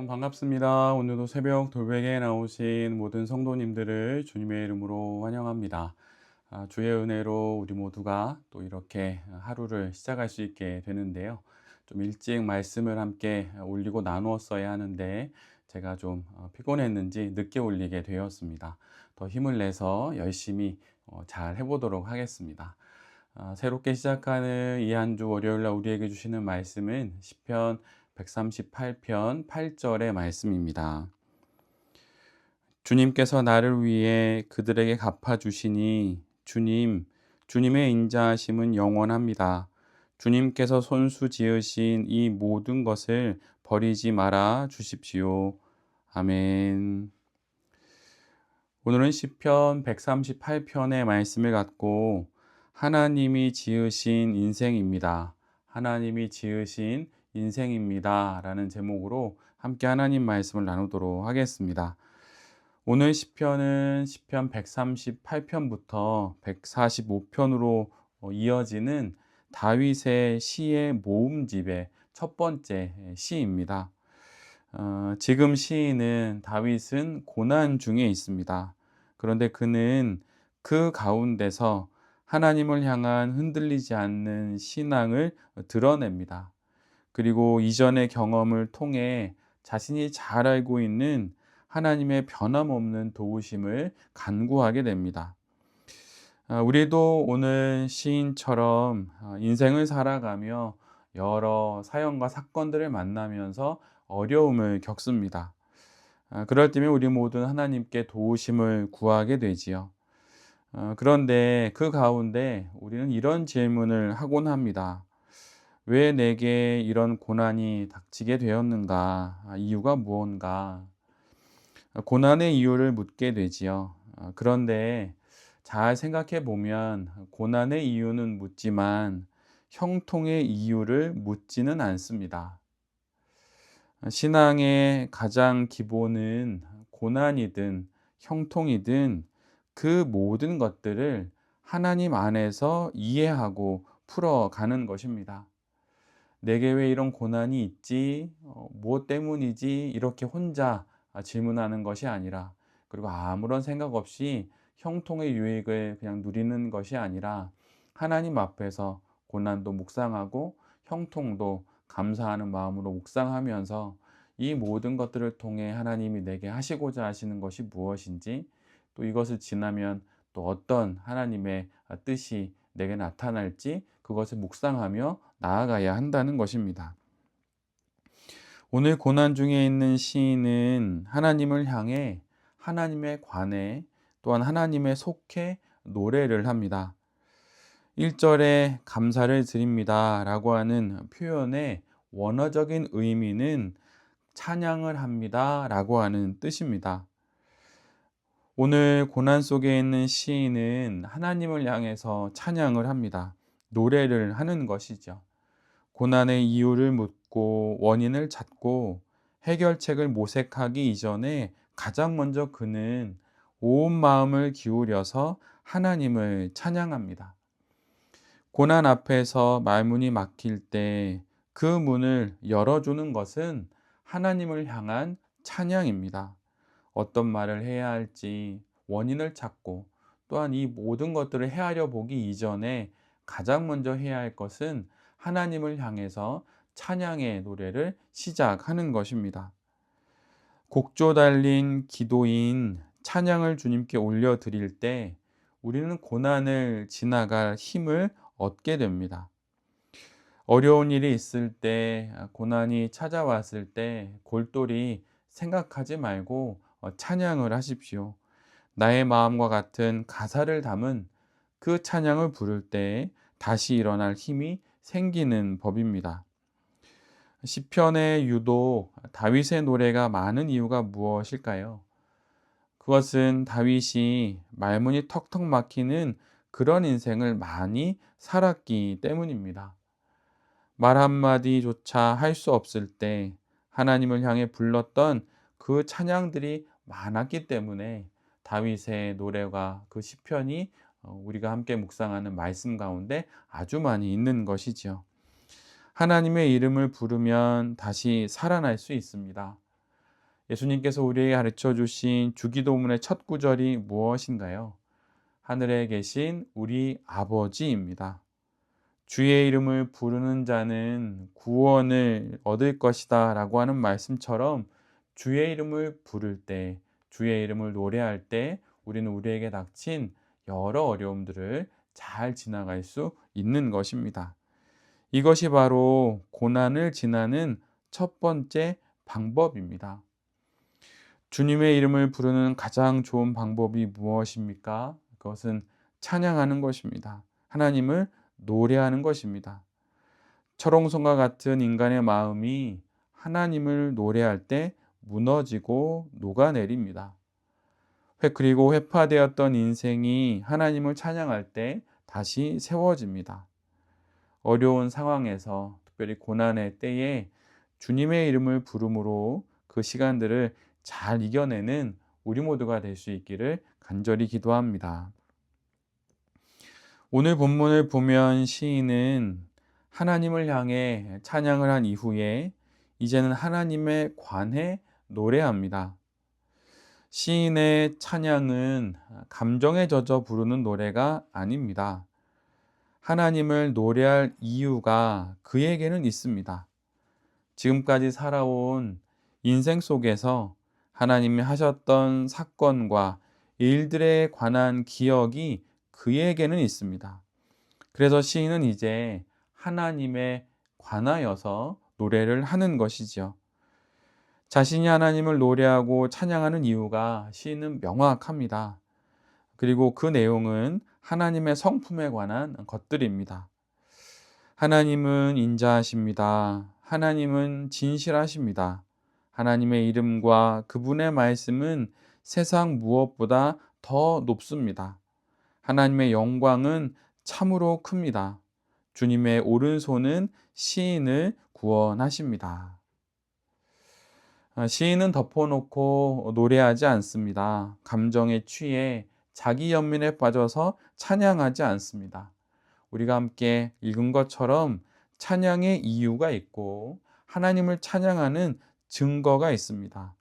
반갑습니다. 오늘도 새벽 돌베개에 나오신 모든 성도님들을 주님의 이름으로 환영합니다. 주의 은혜로 우리 모두가 또 이렇게 하루를 시작할 수 있게 되는데요. 좀 일찍 말씀을 함께 올리고 나누었어야 하는데 제가 좀 피곤했는지 늦게 올리게 되었습니다. 더 힘을 내서 열심히 잘 해보도록 하겠습니다. 새롭게 시작하는 이 한 주 월요일 날 우리에게 주시는 말씀은 시편 138편 8절의 말씀입니다. 주님께서 나를 위해 그들에게 갚아주시니 주님의 인자하심은 영원합니다. 주님께서 손수 지으신 이 모든 것을 버리지 말아 주십시오. 아멘. 오늘은 시편 138편의 말씀을 갖고 하나님이 지으신 인생입니다. 하나님이 지으신 인생입니다. 라는 제목으로 함께 하나님 말씀을 나누도록 하겠습니다. 오늘 시편은 시편 138편부터 145편으로 이어지는 다윗의 시의 모음집의 첫 번째 시입니다. 지금 시인은 다윗은 고난 중에 있습니다. 그런데 그는 그 가운데서 하나님을 향한 흔들리지 않는 신앙을 드러냅니다. 그리고 이전의 경험을 통해 자신이 잘 알고 있는 하나님의 변함없는 도우심을 간구하게 됩니다. 우리도 오늘 시인처럼 인생을 살아가며 여러 사연과 사건들을 만나면서 어려움을 겪습니다. 그럴 때면 우리 모두는 하나님께 도우심을 구하게 되지요. 그런데 그 가운데 우리는 이런 질문을 하곤 합니다. 왜 내게 이런 고난이 닥치게 되었는가? 이유가 무언가? 고난의 이유를 묻게 되지요. 그런데 잘 생각해 보면 고난의 이유는 묻지만 형통의 이유를 묻지는 않습니다. 신앙의 가장 기본은 고난이든 형통이든 그 모든 것들을 하나님 안에서 이해하고 풀어가는 것입니다. 내게 왜 이런 고난이 있지? 무엇 때문이지? 이렇게 혼자 질문하는 것이 아니라, 그리고 아무런 생각 없이 형통의 유익을 그냥 누리는 것이 아니라 하나님 앞에서 고난도 묵상하고 형통도 감사하는 마음으로 묵상하면서 이 모든 것들을 통해 하나님이 내게 하시고자 하시는 것이 무엇인지, 또 이것을 지나면 또 어떤 하나님의 뜻이 내게 나타날지 그것을 묵상하며 나아가야 한다는 것입니다. 오늘 고난 중에 있는 시인은 하나님을 향해, 하나님에 관해, 또한 하나님에 속해 노래를 합니다. 1절에 감사를 드립니다 라고 하는 표현의 원어적인 의미는 찬양을 합니다 라고 하는 뜻입니다. 오늘 고난 속에 있는 시인은 하나님을 향해서 찬양을 합니다. 노래를 하는 것이죠. 고난의 이유를 묻고 원인을 찾고 해결책을 모색하기 이전에 가장 먼저 그는 온 마음을 기울여서 하나님을 찬양합니다. 고난 앞에서 말문이 막힐 때 그 문을 열어주는 것은 하나님을 향한 찬양입니다. 어떤 말을 해야 할지 원인을 찾고, 또한 이 모든 것들을 헤아려 보기 이전에 가장 먼저 해야 할 것은 하나님을 향해서 찬양의 노래를 시작하는 것입니다. 곡조 달린 기도인 찬양을 주님께 올려드릴 때 우리는 고난을 지나갈 힘을 얻게 됩니다. 어려운 일이 있을 때, 고난이 찾아왔을 때 골똘히 생각하지 말고 찬양을 하십시오. 나의 마음과 같은 가사를 담은 그 찬양을 부를 때 다시 일어날 힘이 생기는 법입니다. 시편에 유독 다윗의 노래가 많은 이유가 무엇일까요? 그것은 다윗이 말문이 턱턱 막히는 그런 인생을 많이 살았기 때문입니다. 말 한마디조차 할 수 없을 때 하나님을 향해 불렀던 그 찬양들이 많았기 때문에 다윗의 노래가, 그 시편이 우리가 함께 묵상하는 말씀 가운데 아주 많이 있는 것이지요. 하나님의 이름을 부르면 다시 살아날 수 있습니다. 예수님께서 우리에게 가르쳐 주신 주기도문의 첫 구절이 무엇인가요? 하늘에 계신 우리 아버지입니다. 주의 이름을 부르는 자는 구원을 얻을 것이다 라고 하는 말씀처럼 주의 이름을 부를 때, 주의 이름을 노래할 때 우리는 우리에게 닥친 여러 어려움들을 잘 지나갈 수 있는 것입니다. 이것이 바로 고난을 지나는 첫 번째 방법입니다. 주님의 이름을 부르는 가장 좋은 방법이 무엇입니까? 그것은 찬양하는 것입니다. 하나님을 노래하는 것입니다. 철옹성과 같은 인간의 마음이 하나님을 노래할 때 무너지고 녹아내립니다. 그리고 회파되었던 인생이 하나님을 찬양할 때 다시 세워집니다. 어려운 상황에서 특별히 고난의 때에 주님의 이름을 부름으로 그 시간들을 잘 이겨내는 우리 모두가 될 수 있기를 간절히 기도합니다. 오늘 본문을 보면 시인은 하나님을 향해 찬양을 한 이후에 이제는 하나님에 관해 노래합니다. 시인의 찬양은 감정에 젖어 부르는 노래가 아닙니다. 하나님을 노래할 이유가 그에게는 있습니다. 지금까지 살아온 인생 속에서 하나님이 하셨던 사건과 일들에 관한 기억이 그에게는 있습니다. 그래서 시인은 이제 하나님에 관하여서 노래를 하는 것이지요. 자신이 하나님을 노래하고 찬양하는 이유가 시인은 명확합니다. 그리고 그 내용은 하나님의 성품에 관한 것들입니다. 하나님은 인자하십니다. 하나님은 진실하십니다. 하나님의 이름과 그분의 말씀은 세상 무엇보다 더 높습니다. 하나님의 영광은 참으로 큽니다. 주님의 오른손은 시인을 구원하십니다. 시인은 덮어놓고 노래하지 않습니다. 감정에 취해 자기 연민에 빠져서 찬양하지 않습니다. 우리가 함께 읽은 것처럼 찬양의 이유가 있고 하나님을 찬양하는 증거가 있습니다.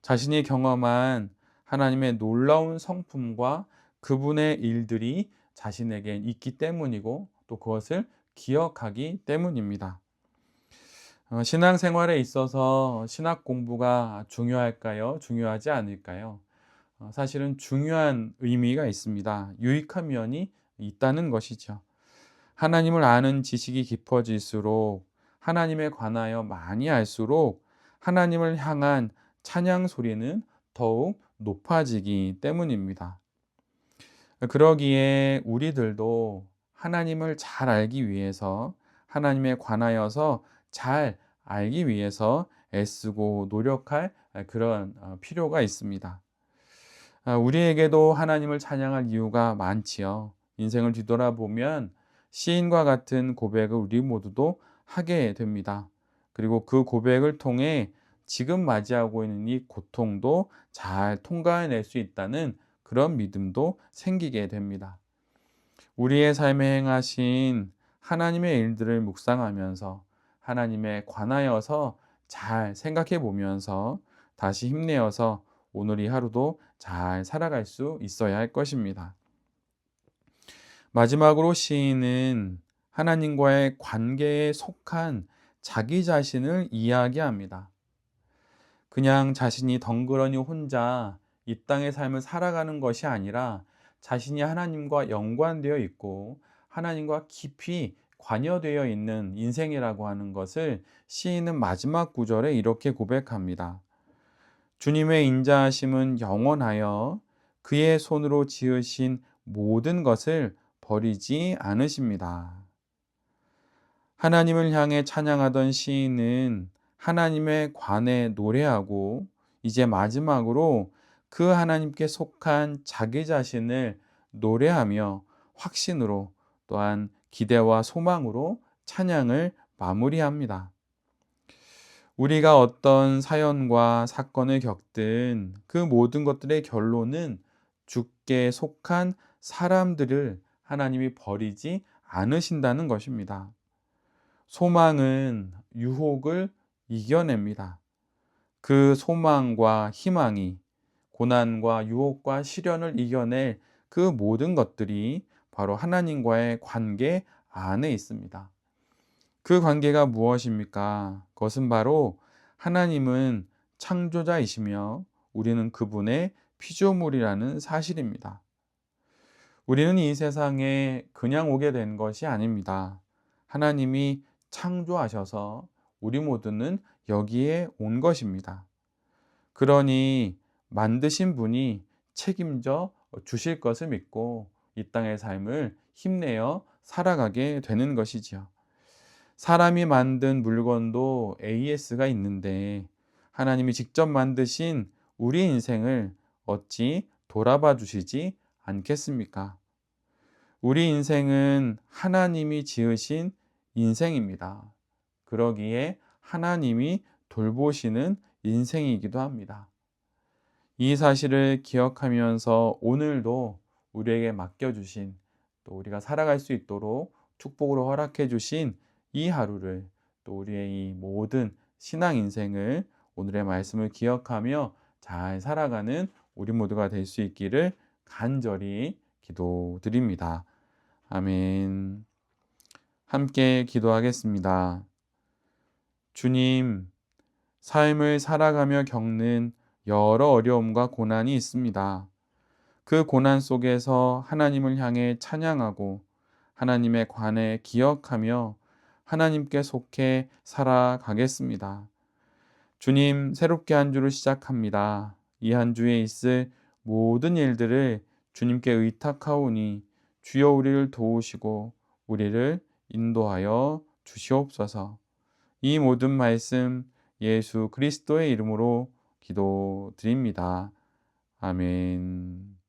자신이 경험한 하나님의 놀라운 성품과 그분의 일들이 자신에게 있기 때문이고 또 그것을 기억하기 때문입니다. 신앙생활에 있어서 신학 공부가 중요할까요? 중요하지 않을까요? 사실은 중요한 의미가 있습니다. 유익한 면이 있다는 것이죠. 하나님을 아는 지식이 깊어질수록 하나님에 관하여 많이 알수록 하나님을 향한 찬양 소리는 더욱 높아지기 때문입니다. 그러기에 우리들도 하나님을 잘 알기 위해서 하나님에 관하여서 잘 알기 위해서 애쓰고 노력할 그런 필요가 있습니다. 우리에게도 하나님을 찬양할 이유가 많지요. 인생을 뒤돌아보면 시인과 같은 고백을 우리 모두도 하게 됩니다. 그리고 그 고백을 통해 지금 맞이하고 있는 이 고통도 잘 통과해낼 수 있다는 그런 믿음도 생기게 됩니다. 우리의 삶에 행하신 하나님의 일들을 묵상하면서 하나님에 관하여서 잘 생각해 보면서 다시 힘내어서 오늘 이 하루도 잘 살아갈 수 있어야 할 것입니다. 마지막으로 시인은 하나님과의 관계에 속한 자기 자신을 이야기합니다. 그냥 자신이 덩그러니 혼자 이 땅의 삶을 살아가는 것이 아니라 자신이 하나님과 연관되어 있고 하나님과 깊이 관여되어 있는 인생이라고 하는 것을 시인은 마지막 구절에 이렇게 고백합니다. 주님의 인자하심은 영원하여 그의 손으로 지으신 모든 것을 버리지 않으십니다. 하나님을 향해 찬양하던 시인은 하나님에 관해 노래하고 이제 마지막으로 그 하나님께 속한 자기 자신을 노래하며 확신으로 또한 기대와 소망으로 찬양을 마무리합니다. 우리가 어떤 사연과 사건을 겪든 그 모든 것들의 결론은 주께 속한 사람들을 하나님이 버리지 않으신다는 것입니다. 소망은 유혹을 이겨냅니다. 그 소망과 희망이 고난과 유혹과 시련을 이겨낼 그 모든 것들이 바로 하나님과의 관계 안에 있습니다. 그 관계가 무엇입니까? 그것은 바로 하나님은 창조자이시며 우리는 그분의 피조물이라는 사실입니다. 우리는 이 세상에 그냥 오게 된 것이 아닙니다. 하나님이 창조하셔서 우리 모두는 여기에 온 것입니다. 그러니 만드신 분이 책임져 주실 것을 믿고 이 땅의 삶을 힘내어 살아가게 되는 것이지요. 사람이 만든 물건도 AS가 있는데 하나님이 직접 만드신 우리 인생을 어찌 돌아봐 주시지 않겠습니까? 우리 인생은 하나님이 지으신 인생입니다. 그러기에 하나님이 돌보시는 인생이기도 합니다. 이 사실을 기억하면서 오늘도 우리에게 맡겨주신 또 우리가 살아갈 수 있도록 축복으로 허락해 주신 이 하루를 또 우리의 이 모든 신앙 인생을 오늘의 말씀을 기억하며 잘 살아가는 우리 모두가 될 수 있기를 간절히 기도드립니다. 아멘. 함께 기도하겠습니다. 주님, 삶을 살아가며 겪는 여러 어려움과 고난이 있습니다. 그 고난 속에서 하나님을 향해 찬양하고 하나님의 관에 기억하며 하나님께 속해 살아가겠습니다. 주님, 새롭게 한 주를 시작합니다. 이 한 주에 있을 모든 일들을 주님께 의탁하오니 주여 우리를 도우시고 우리를 인도하여 주시옵소서. 이 모든 말씀 예수 그리스도의 이름으로 기도드립니다. 아멘.